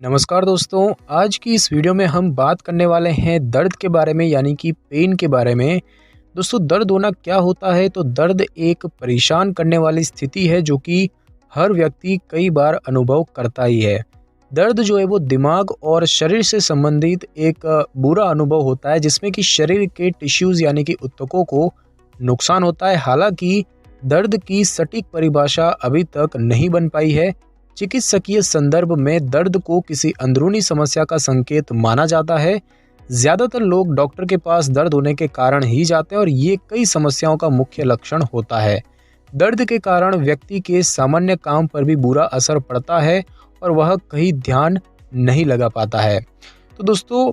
नमस्कार दोस्तों, आज की इस वीडियो में हम बात करने वाले हैं दर्द के बारे में यानी कि पेन के बारे में। दोस्तों, दर्द होना क्या होता है? तो दर्द एक परेशान करने वाली स्थिति है जो कि हर व्यक्ति कई बार अनुभव करता ही है। दर्द जो है वो दिमाग और शरीर से संबंधित एक बुरा अनुभव होता है जिसमें कि शरीर के टिश्यूज़ यानी कि ऊतकों को नुकसान होता है। हालांकि दर्द की सटीक परिभाषा अभी तक नहीं बन पाई है। चिकित्सकीय संदर्भ में दर्द को किसी अंदरूनी समस्या का संकेत माना जाता है। ज़्यादातर लोग डॉक्टर के पास दर्द होने के कारण ही जाते हैं और ये कई समस्याओं का मुख्य लक्षण होता है। दर्द के कारण व्यक्ति के सामान्य काम पर भी बुरा असर पड़ता है और वह कहीं ध्यान नहीं लगा पाता है। तो दोस्तों,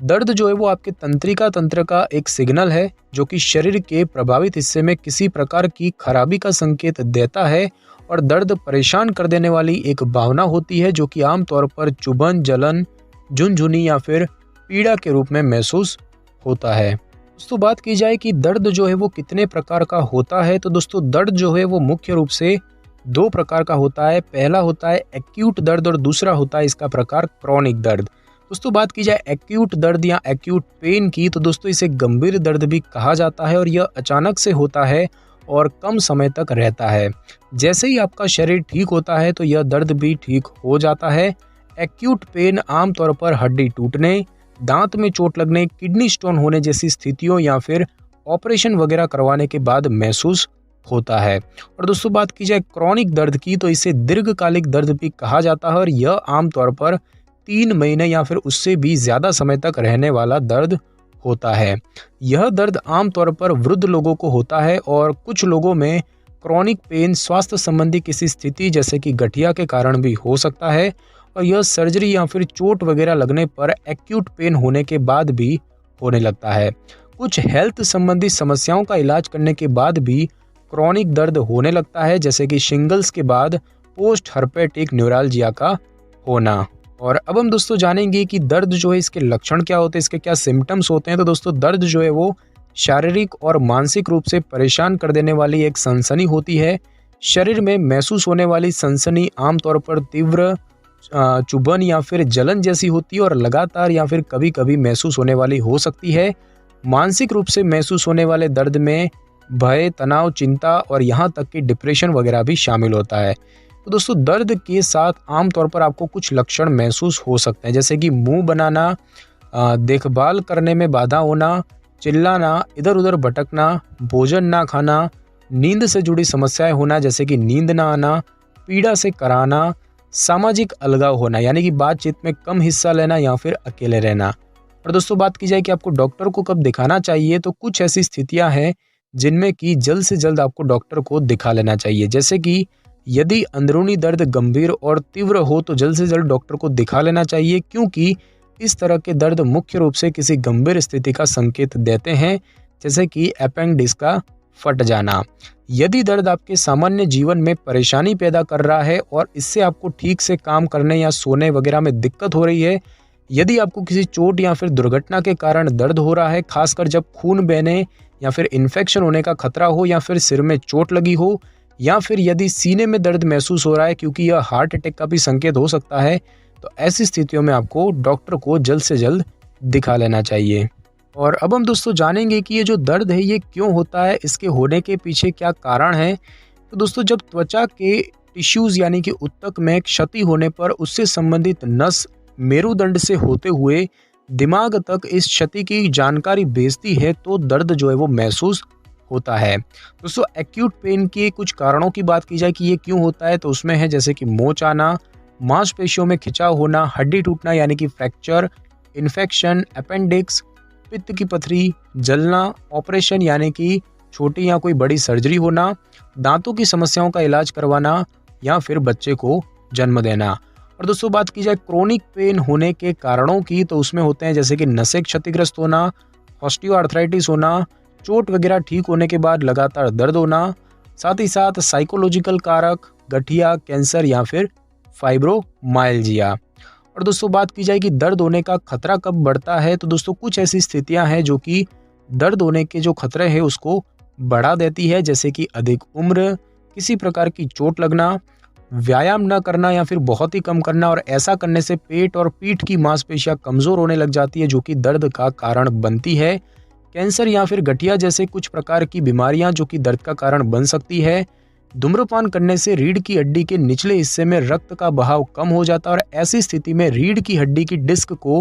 दर्द जो है वो आपके तंत्रिका तंत्र का एक सिग्नल है जो कि शरीर के प्रभावित हिस्से में किसी प्रकार की खराबी का संकेत देता है। और दर्द परेशान कर देने वाली एक भावना होती है जो कि आमतौर पर चुभन, जलन, झुनझुनी या फिर पीड़ा के रूप में महसूस होता है। दोस्तों, बात की जाए कि दर्द जो है वो कितने प्रकार का होता है, तो दोस्तों दर्द जो है वो मुख्य रूप से दो प्रकार का होता है। पहला होता है एक्यूट दर्द और दूसरा होता है इसका प्रकार क्रॉनिक दर्द। दोस्तों, बात की जाए एक्यूट दर्द या एक्यूट पेन की, तो दोस्तों इसे गंभीर दर्द भी कहा जाता है और यह अचानक से होता है और कम समय तक रहता है। जैसे ही आपका शरीर ठीक होता है तो यह दर्द भी ठीक हो जाता है। एक्यूट पेन आमतौर पर हड्डी टूटने, दांत में चोट लगने, किडनी स्टोन होने जैसी स्थितियों या फिर ऑपरेशन वगैरह करवाने के बाद महसूस होता है। और दोस्तों, बात की जाए क्रॉनिक दर्द की, तो इसे दीर्घकालिक दर्द भी कहा जाता है और यह आमतौर पर 3 महीने या फिर उससे भी ज़्यादा समय तक रहने वाला दर्द होता है। यह दर्द आमतौर पर वृद्ध लोगों को होता है और कुछ लोगों में क्रॉनिक पेन स्वास्थ्य संबंधी किसी स्थिति जैसे कि गठिया के कारण भी हो सकता है और यह सर्जरी या फिर चोट वगैरह लगने पर एक्यूट पेन होने के बाद भी होने लगता है। कुछ हेल्थ संबंधी समस्याओं का इलाज करने के बाद भी क्रॉनिक दर्द होने लगता है, जैसे कि शिंगल्स के बाद पोस्ट हर्पेटिक न्यूरालजिया का होना। और अब हम दोस्तों जानेंगे कि दर्द जो है इसके लक्षण क्या होते हैं, इसके क्या सिम्टम्स होते हैं। तो दोस्तों, दर्द जो है वो शारीरिक और मानसिक रूप से परेशान कर देने वाली एक सनसनी होती है। शरीर में महसूस होने वाली सनसनी आमतौर पर तीव्र चुभन या फिर जलन जैसी होती है और लगातार या फिर कभी कभी महसूस होने वाली हो सकती है। मानसिक रूप से महसूस होने वाले दर्द में भय, तनाव, चिंता और यहाँ तक कि डिप्रेशन वगैरह भी शामिल होता है। तो दोस्तों, दर्द के साथ आमतौर पर आपको कुछ लक्षण महसूस हो सकते हैं, जैसे कि मुंह बनाना, देखभाल करने में बाधा होना, चिल्लाना, इधर उधर भटकना, भोजन ना खाना, नींद से जुड़ी समस्याएं होना जैसे कि नींद ना आना, पीड़ा से कराना, सामाजिक अलगाव होना यानी कि बातचीत में कम हिस्सा लेना या फिर अकेले रहना। और दोस्तों, बात की जाए कि आपको डॉक्टर को कब दिखाना चाहिए, तो कुछ ऐसी स्थितियाँ हैं जिनमें कि जल्द से जल्द आपको डॉक्टर को दिखा लेना चाहिए। जैसे कि यदि अंदरूनी दर्द गंभीर और तीव्र हो तो जल्द से जल्द डॉक्टर को दिखा लेना चाहिए, क्योंकि इस तरह के दर्द मुख्य रूप से किसी गंभीर स्थिति का संकेत देते हैं, जैसे कि अपेंडिक्स का फट जाना। यदि दर्द आपके सामान्य जीवन में परेशानी पैदा कर रहा है और इससे आपको ठीक से काम करने या सोने वगैरह में दिक्कत हो रही है, यदि आपको किसी चोट या फिर दुर्घटना के कारण दर्द हो रहा है, खासकर जब खून बहने या फिर इन्फेक्शन होने का खतरा हो या फिर सिर में चोट लगी हो, या फिर यदि सीने में दर्द महसूस हो रहा है क्योंकि यह हार्ट अटैक का भी संकेत हो सकता है, तो ऐसी स्थितियों में आपको डॉक्टर को जल्द से जल्द दिखा लेना चाहिए। और अब हम दोस्तों जानेंगे कि ये जो दर्द है ये क्यों होता है, इसके होने के पीछे क्या कारण है। तो दोस्तों, जब त्वचा के टिश्यूज़ यानी कि ऊतक में क्षति होने पर उससे संबंधित नस मेरुदंड से होते हुए दिमाग तक इस क्षति की जानकारी भेजती है तो दर्द जो है वो महसूस होता है। दोस्तों, एक्यूट पेन के कुछ कारणों की बात की जाए कि ये क्यों होता है, तो उसमें है जैसे कि मोच आना, मांसपेशियों में खिंचाव होना, हड्डी टूटना यानी कि फ्रैक्चर, इन्फेक्शन, अपेंडिक्स, पित्त की पथरी, जलना, ऑपरेशन यानी कि छोटी या कोई बड़ी सर्जरी होना, दांतों की समस्याओं का इलाज करवाना या फिर बच्चे को जन्म देना। और दोस्तों, बात की जाए क्रोनिक पेन होने के कारणों की, तो उसमें होते हैं जैसे कि नसें क्षतिग्रस्त होना, ऑस्टियोआर्थराइटिस होना, चोट वगैरह ठीक होने के बाद लगातार दर्द होना, साथ ही साथ साइकोलॉजिकल कारक, गठिया, कैंसर या फिर फाइब्रोमाइल्जिया। और दोस्तों, बात की जाए कि दर्द होने का खतरा कब बढ़ता है, तो दोस्तों कुछ ऐसी स्थितियां हैं जो कि दर्द होने के जो खतरे हैं उसको बढ़ा देती है, जैसे कि अधिक उम्र, किसी प्रकार की चोट लगना, व्यायाम न करना या फिर बहुत ही कम करना, और ऐसा करने से पेट और पीठ की मांसपेशियां कमज़ोर होने लग जाती है जो कि दर्द का कारण बनती है। कैंसर या फिर गठिया जैसे कुछ प्रकार की बीमारियां जो कि दर्द का कारण बन सकती है। धूम्रपान करने से रीढ़ की हड्डी के निचले हिस्से में रक्त का बहाव कम हो जाता है और ऐसी स्थिति में रीढ़ की हड्डी की डिस्क को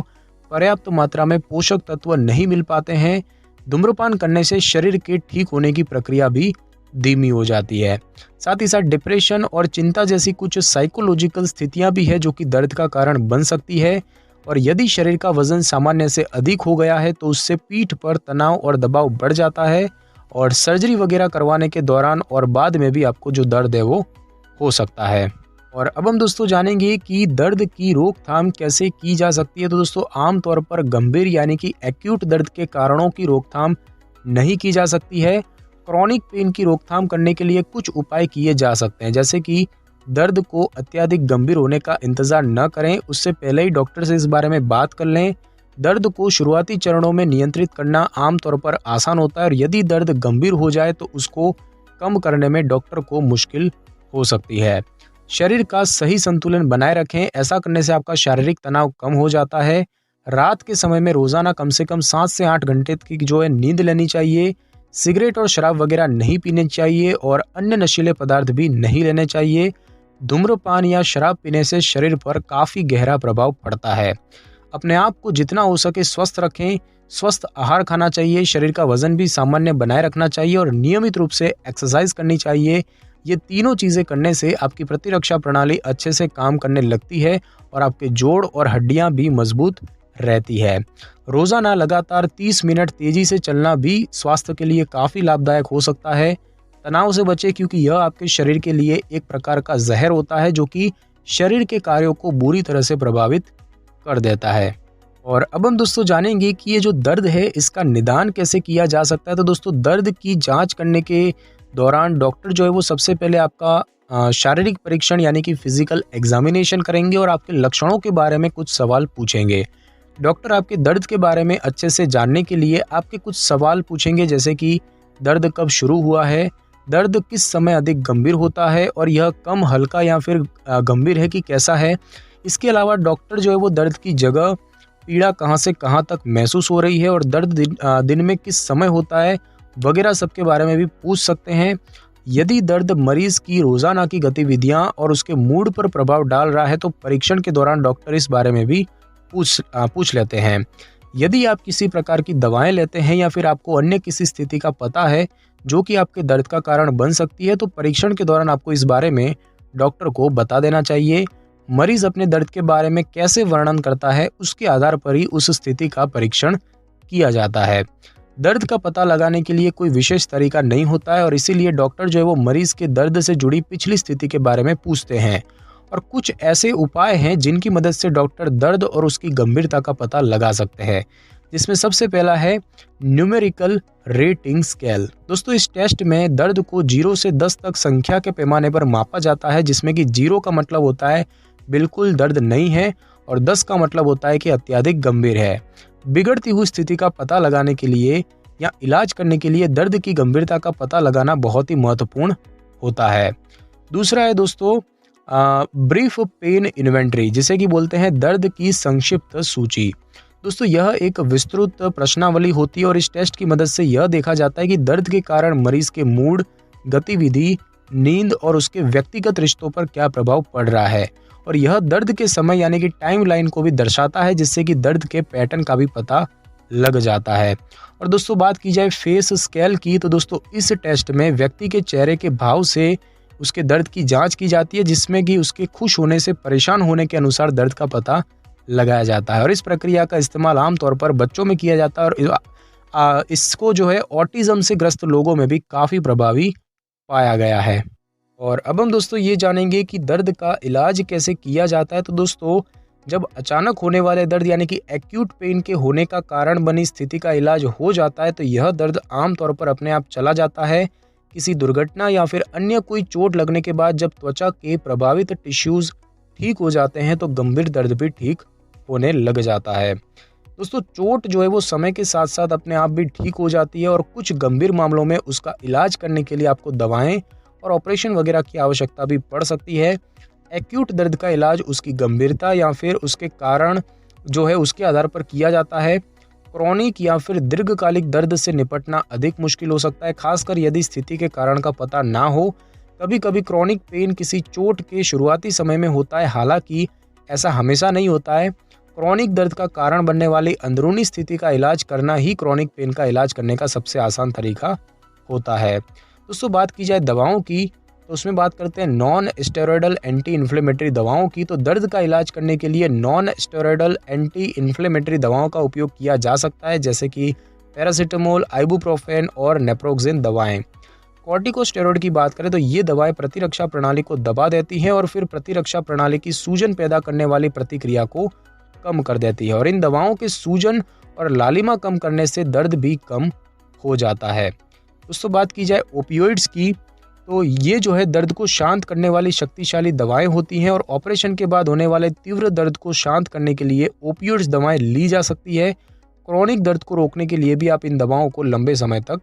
पर्याप्त मात्रा में पोषक तत्व नहीं मिल पाते हैं। धूम्रपान करने से शरीर के ठीक होने की प्रक्रिया भी धीमी हो जाती है। साथ ही साथ डिप्रेशन और चिंता जैसी कुछ साइकोलॉजिकल स्थितियां भी है जो कि दर्द का कारण बन सकती है। और यदि शरीर का वजन सामान्य से अधिक हो गया है तो उससे पीठ पर तनाव और दबाव बढ़ जाता है और सर्जरी वगैरह करवाने के दौरान और बाद में भी आपको जो दर्द है वो हो सकता है। और अब हम दोस्तों जानेंगे कि दर्द की रोकथाम कैसे की जा सकती है। तो दोस्तों आमतौर पर गंभीर यानी कि एक्यूट दर्द के कारणों की रोकथाम नहीं की जा सकती है। क्रॉनिक पेन की रोकथाम करने के लिए कुछ उपाय किए जा सकते हैं, जैसे कि दर्द को अत्यधिक गंभीर होने का इंतज़ार न करें, उससे पहले ही डॉक्टर से इस बारे में बात कर लें। दर्द को शुरुआती चरणों में नियंत्रित करना आमतौर पर आसान होता है और यदि दर्द गंभीर हो जाए तो उसको कम करने में डॉक्टर को मुश्किल हो सकती है। शरीर का सही संतुलन बनाए रखें, ऐसा करने से आपका शारीरिक तनाव कम हो जाता है। रात के समय में रोज़ाना कम से कम 7 से 8 घंटे की जो है नींद लेनी चाहिए। सिगरेट और शराब वगैरह नहीं पीने चाहिए और अन्य नशीले पदार्थ भी नहीं लेने चाहिए। धूम्रपान या शराब पीने से शरीर पर काफ़ी गहरा प्रभाव पड़ता है। अपने आप को जितना हो सके स्वस्थ रखें, स्वस्थ आहार खाना चाहिए, शरीर का वजन भी सामान्य बनाए रखना चाहिए और नियमित रूप से एक्सरसाइज करनी चाहिए। ये तीनों चीज़ें करने से आपकी प्रतिरक्षा प्रणाली अच्छे से काम करने लगती है और आपके जोड़ और हड्डियां भी मजबूत रहती है। रोज़ाना लगातार 30 मिनट तेज़ी से चलना भी स्वास्थ्य के लिए काफ़ी लाभदायक हो सकता है। तनाव से बचें क्योंकि यह आपके शरीर के लिए एक प्रकार का जहर होता है जो कि शरीर के कार्यों को बुरी तरह से प्रभावित कर देता है। और अब हम दोस्तों जानेंगे कि ये जो दर्द है इसका निदान कैसे किया जा सकता है। तो दोस्तों दर्द की जांच करने के दौरान डॉक्टर जो है वो सबसे पहले आपका शारीरिक परीक्षण यानी कि फिजिकल एग्जामिनेशन करेंगे और आपके लक्षणों के बारे में कुछ सवाल पूछेंगे। डॉक्टर आपके दर्द के बारे में अच्छे से जानने के लिए आपके कुछ सवाल पूछेंगे, जैसे कि दर्द कब शुरू हुआ है, दर्द किस समय अधिक गंभीर होता है और यह कम हल्का या फिर गंभीर है कि कैसा है। इसके अलावा डॉक्टर जो है वो दर्द की जगह, पीड़ा कहाँ से कहाँ तक महसूस हो रही है और दर्द दिन में किस समय होता है वगैरह सब के बारे में भी पूछ सकते हैं। यदि दर्द मरीज की रोज़ाना की गतिविधियां और उसके मूड पर प्रभाव डाल रहा है तो परीक्षण के दौरान डॉक्टर इस बारे में भी पूछ लेते हैं। यदि आप किसी प्रकार की दवाएं लेते हैं या फिर आपको अन्य किसी स्थिति का पता है जो कि आपके दर्द का कारण बन सकती है तो परीक्षण के दौरान आपको इस बारे में डॉक्टर को बता देना चाहिए। मरीज अपने दर्द के बारे में कैसे वर्णन करता है उसके आधार पर ही उस स्थिति का परीक्षण किया जाता है। दर्द का पता लगाने के लिए कोई विशेष तरीका नहीं होता है और इसीलिए डॉक्टर जो है वो मरीज के दर्द से जुड़ी पिछली स्थिति के बारे में पूछते हैं। और कुछ ऐसे उपाय हैं जिनकी मदद से डॉक्टर दर्द और उसकी गंभीरता का पता लगा सकते हैं, जिसमें सबसे पहला है न्यूमेरिकल रेटिंग स्केल। दोस्तों इस टेस्ट में दर्द को 0 से 10 तक संख्या के पैमाने पर मापा जाता है, जिसमें कि 0 का मतलब होता है बिल्कुल दर्द नहीं है और 10 का मतलब होता है कि अत्यधिक गंभीर है। बिगड़ती हुई स्थिति का पता लगाने के लिए या इलाज करने के लिए दर्द की गंभीरता का पता लगाना बहुत ही महत्वपूर्ण होता है। दूसरा है दोस्तों ब्रीफ पेन इन्वेंटरी, जिसे कि बोलते हैं दर्द की संक्षिप्त सूची। दोस्तों यह एक विस्तृत प्रश्नावली होती है और इस टेस्ट की मदद से यह देखा जाता है कि दर्द के कारण मरीज के मूड, गतिविधि, नींद और उसके व्यक्तिगत रिश्तों पर क्या प्रभाव पड़ रहा है। और यह दर्द के समय यानी कि टाइम लाइन को भी दर्शाता है, जिससे कि दर्द के पैटर्न का भी पता लग जाता है। और दोस्तों बात की जाए फेस स्केल की, तो दोस्तों इस टेस्ट में व्यक्ति के चेहरे के भाव से उसके दर्द की जांच की जाती है, जिसमें कि उसके खुश होने से परेशान होने के अनुसार दर्द का पता लगाया जाता है। और इस प्रक्रिया का इस्तेमाल आमतौर पर बच्चों में किया जाता है और इसको जो है ऑटिज्म से ग्रस्त लोगों में भी काफ़ी प्रभावी पाया गया है। और अब हम दोस्तों ये जानेंगे कि दर्द का इलाज कैसे किया जाता है। तो दोस्तों जब अचानक होने वाले दर्द यानी कि एक्यूट पेन के होने का कारण बनी स्थिति का इलाज हो जाता है तो यह दर्द आमतौर पर अपने आप चला जाता है। किसी दुर्घटना या फिर अन्य कोई चोट लगने के बाद जब त्वचा के प्रभावित टिश्यूज ठीक हो जाते हैं तो गंभीर दर्द भी ठीक होने लग जाता है। दोस्तों चोट जो है वो समय के साथ साथ अपने आप भी ठीक हो जाती है और कुछ गंभीर मामलों में उसका इलाज करने के लिए आपको दवाएं और ऑपरेशन वगैरह की आवश्यकता भी पड़ सकती है। एक्यूट दर्द का इलाज उसकी गंभीरता या फिर उसके कारण जो है उसके आधार पर किया जाता है। क्रोनिक या फिर दीर्घकालिक दर्द से निपटना अधिक मुश्किल हो सकता है, खासकर यदि स्थिति के कारण का पता ना हो। कभी कभी क्रोनिक पेन किसी चोट के शुरुआती समय में होता है, हालांकि ऐसा हमेशा नहीं होता है। क्रोनिक दर्द का कारण बनने वाली अंदरूनी स्थिति का इलाज करना ही क्रोनिक पेन का इलाज करने का सबसे आसान तरीका होता है। दोस्तों बात की जाए दवाओं की, तो उसमें बात करते हैं नॉन स्टेरॉयडल एंटी इन्फ्लेमेटरी दवाओं की। तो दर्द का इलाज करने के लिए नॉन स्टेरॉयडल एंटी इन्फ्लेमेटरी दवाओं का उपयोग किया जा सकता है, जैसे कि पैरासीटामोल, आइबुप्रोफेन और नेप्रोक्सेन दवाएं। कॉर्टिकोस्टेरॉइड की बात करें तो ये दवाएं प्रतिरक्षा प्रणाली को दबा देती हैं और फिर प्रतिरक्षा प्रणाली की सूजन पैदा करने वाली प्रतिक्रिया को कम कर देती है, और इन दवाओं के सूजन और लालिमा कम करने से दर्द भी कम हो जाता है। दोस्तों बात की जाए ओपियोइड्स की, तो ये जो है दर्द को शांत करने वाली शक्तिशाली दवाएं होती हैं, और ऑपरेशन के बाद होने वाले तीव्र दर्द को शांत करने के लिए ओपियोइड्स दवाएं ली जा सकती है। क्रोनिक दर्द को रोकने के लिए भी आप इन दवाओं को लंबे समय तक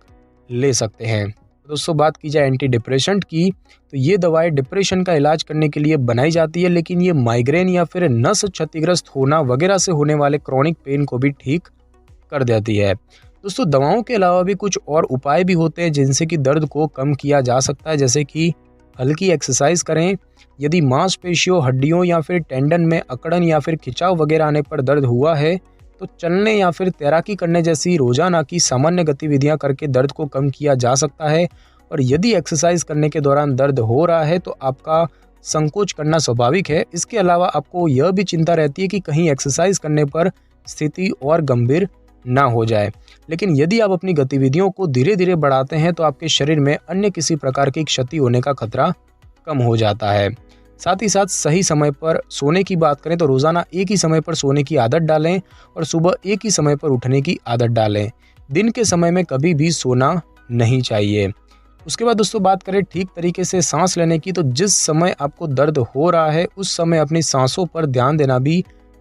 ले सकते हैं। दोस्तों बात की जाए एंटी डिप्रेशेंट की, तो ये दवाएं डिप्रेशन का इलाज करने के लिए बनाई जाती है, लेकिन ये माइग्रेन या फिर नस क्षतिग्रस्त होना वगैरह से होने वाले क्रोनिक पेन को भी ठीक कर देती है। दोस्तों दवाओं के अलावा भी कुछ और उपाय भी होते हैं जिनसे कि दर्द को कम किया जा सकता है, जैसे कि हल्की एक्सरसाइज करें। यदि मांसपेशियों, हड्डियों या फिर टेंडन में अकड़न या फिर खिंचाव वगैरह आने पर दर्द हुआ है, तो चलने या फिर तैराकी करने जैसी रोजाना की सामान्य गतिविधियां करके दर्द को कम किया जा सकता है। और यदि एक्सरसाइज करने के दौरान दर्द हो रहा है तो आपका संकोच करना स्वाभाविक है। इसके अलावा आपको यह भी चिंता रहती है कि कहीं एक्सरसाइज करने पर स्थिति और गंभीर ना हो जाए, लेकिन यदि आप अपनी गतिविधियों को धीरे धीरे बढ़ाते हैं तो आपके शरीर में अन्य किसी प्रकार की क्षति होने का खतरा कम हो जाता है। साथ ही साथ सही समय पर सोने की बात करें तो रोजाना एक ही समय पर सोने की आदत डालें और सुबह एक ही समय पर उठने की आदत डालें। दिन के समय में कभी भी सोना नहीं चाहिए। उसके बाद दोस्तों बात करें ठीक तरीके से सांस लेने की, तो जिस समय आपको दर्द हो रहा है उस समय अपनी सांसों पर ध्यान देना भी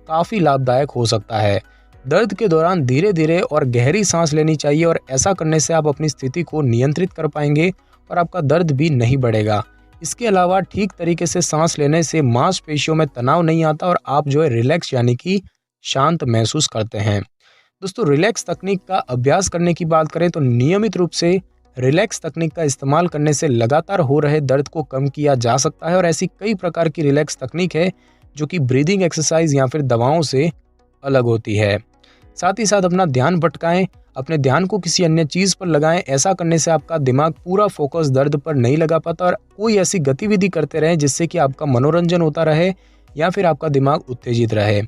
काफ़ी लाभदायक हो सकता है। दर्द के दौरान धीरे धीरे और गहरी सांस लेनी चाहिए, और ऐसा करने से आप अपनी स्थिति को नियंत्रित कर पाएंगे और आपका दर्द भी नहीं बढ़ेगा। इसके अलावा ठीक तरीके से सांस लेने से मांसपेशियों में तनाव नहीं आता और आप जो है रिलैक्स यानी कि शांत महसूस करते हैं। दोस्तों रिलैक्स तकनीक का अभ्यास करने की बात करें तो नियमित रूप से रिलैक्स तकनीक का इस्तेमाल करने से लगातार हो रहे दर्द को कम किया जा सकता है, और ऐसी कई प्रकार की रिलैक्स तकनीक है जो कि ब्रीदिंग एक्सरसाइज या फिर दवाओं से अलग होती है। साथ ही साथ अपना ध्यान भटकाएं, अपने ध्यान को किसी अन्य चीज़ पर लगाएं। ऐसा करने से आपका दिमाग पूरा फोकस दर्द पर नहीं लगा पाता, और कोई ऐसी गतिविधि करते रहें जिससे कि आपका मनोरंजन होता रहे या फिर आपका दिमाग उत्तेजित रहे।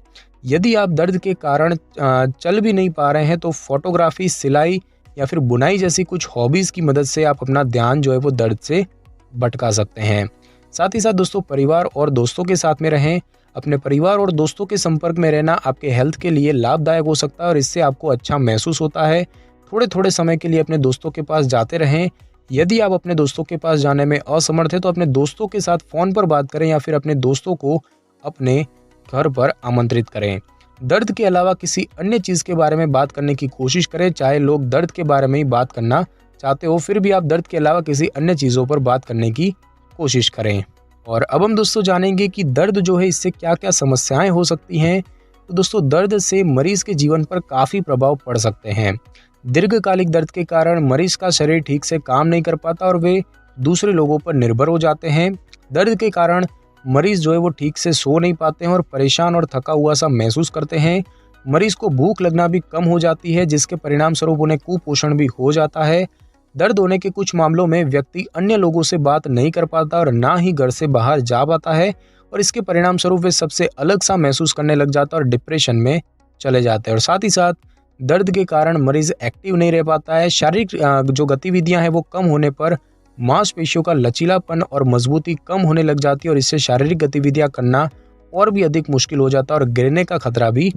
यदि आप दर्द के कारण चल भी नहीं पा रहे हैं तो फोटोग्राफी, सिलाई या फिर बुनाई जैसी कुछ हॉबीज़ की मदद से आप अपना ध्यान जो है वो दर्द से भटका सकते हैं। साथ ही साथ दोस्तों परिवार और दोस्तों के साथ में रहें। अपने परिवार और दोस्तों के संपर्क में रहना आपके हेल्थ के लिए लाभदायक हो सकता है, और इससे आपको अच्छा महसूस होता है। थोड़े थोड़े समय के लिए अपने दोस्तों के पास जाते रहें। यदि आप अपने दोस्तों के पास जाने में असमर्थ हैं तो अपने दोस्तों के साथ फ़ोन पर बात करें या फिर अपने दोस्तों को अपने घर पर आमंत्रित करें। दर्द के अलावा किसी अन्य चीज़ के बारे में बात करने की कोशिश करें। चाहे लोग दर्द के बारे में ही बात करना चाहते हो, फिर भी आप दर्द के अलावा किसी अन्य चीज़ों पर बात करने की कोशिश करें। और अब हम दोस्तों जानेंगे कि दर्द जो है इससे क्या क्या समस्याएं हो सकती हैं। तो दोस्तों दर्द से मरीज के जीवन पर काफ़ी प्रभाव पड़ सकते हैं। दीर्घकालिक दर्द के कारण मरीज का शरीर ठीक से काम नहीं कर पाता और वे दूसरे लोगों पर निर्भर हो जाते हैं। दर्द के कारण मरीज जो है वो ठीक से सो नहीं पाते हैं और परेशान और थका हुआ सा महसूस करते हैं। मरीज को भूख लगना भी कम हो जाती है, जिसके परिणाम स्वरूप उन्हें कुपोषण भी हो जाता है। दर्द होने के कुछ मामलों में व्यक्ति अन्य लोगों से बात नहीं कर पाता और ना ही घर से बाहर जा पाता है, और इसके परिणाम स्वरूप वे सबसे अलग सा महसूस करने लग जाता है और डिप्रेशन में चले जाते हैं। और साथ ही साथ दर्द के कारण मरीज एक्टिव नहीं रह पाता है। शारीरिक जो गतिविधियां हैं वो कम होने पर मांसपेशियों का लचीलापन और मजबूती कम होने लग जाती है, और इससे शारीरिक गतिविधियां करना और भी अधिक मुश्किल हो जाता है और गिरने का खतरा भी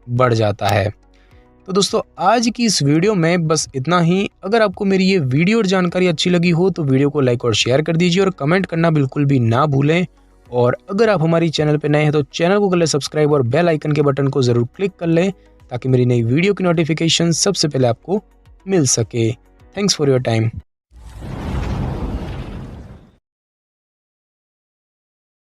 बढ़ जाता है। तो दोस्तों आज की इस वीडियो में बस इतना ही। अगर आपको मेरी ये वीडियो और जानकारी अच्छी लगी हो तो वीडियो को लाइक और शेयर कर दीजिए और कमेंट करना बिल्कुल भी ना भूलें। और अगर आप हमारी चैनल पर नए हैं तो चैनल को कर लें सब्सक्राइब और बेल आइकन के बटन को ज़रूर क्लिक कर लें, ताकि मेरी नई वीडियो की नोटिफिकेशन सबसे पहले आपको मिल सके। Thanks for your time.